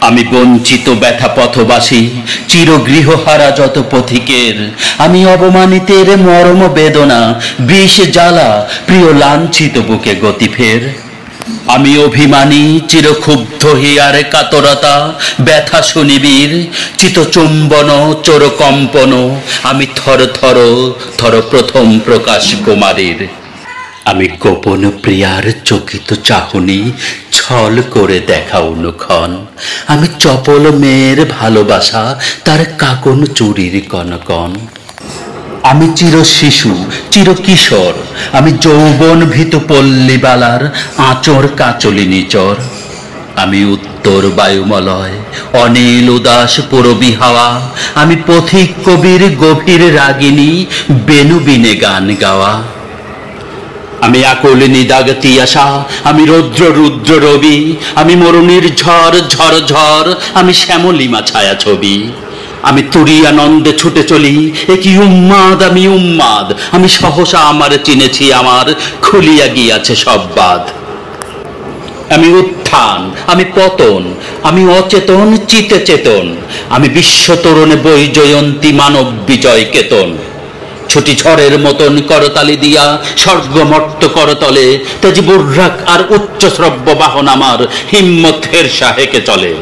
আমি বঞ্চিত ব্যথা পথবাসী, চিরগৃহহারা যত পথিকের, আমি অবমানিতের মরম বেদনা, বিষ জ্বালা প্রিয় লাঞ্ছিত বুকে গতি ফের। আমি অভিমানী চিরক্ষুব্ধ হিয়ার কাতরতা, ব্যথা সুনিবিড় চিতচুম্বন চোর কম্পন, আমি থর থর থর প্রথম প্রকাশ কুমারীর। আমি গোপন প্রিয়ার চকিত চাহনি, ছল করে দেখা অনুক্ষণ। আমি চপল মেয়ের ভালোবাসা, তার কাকন চুরির কনকন। আমি চির শিশু চির কিশোর, আমি যৌবন ভীত পল্লীবালার আঁচড় কাচলি নিচর। আমি উত্তর বায়ুমলয় অনিল উদাস পুরবী হাওয়া, আমি পথিক কবির গভীর রাগিনী, বেনুবিনে গান গাওয়া। আমি আকুল নিদাগ তিয়াসা, আমি রৌদ্র রুদ্র রবি, আমি মরুণীর ঝড় ঝড় ঝড়, আমি শ্যামলিমা ছায়া ছবি। আমি তুরিয়ানন্দে ছুটে চলি, এ কি উন্মাদ আমি উন্মাদ, আমি সহসা আমার চিনেছি আমার, খুলিয়া গিয়াছে সব বাঁধ। আমি উত্থান আমি পতন, আমি অচেতন চিতে চেতন, আমি বিশ্ব তরুণে বৈজয়ন্তী মানব বিজয় কেতন। ছুটি ঝড়ের মতন করতালি দিয়া স্বর্গমর্ত করতলে, তেজি বুর্রাক আর উচ্চ শ্রব্য বাহন আমার হিম্মত হেরসা হেঁকে চলে।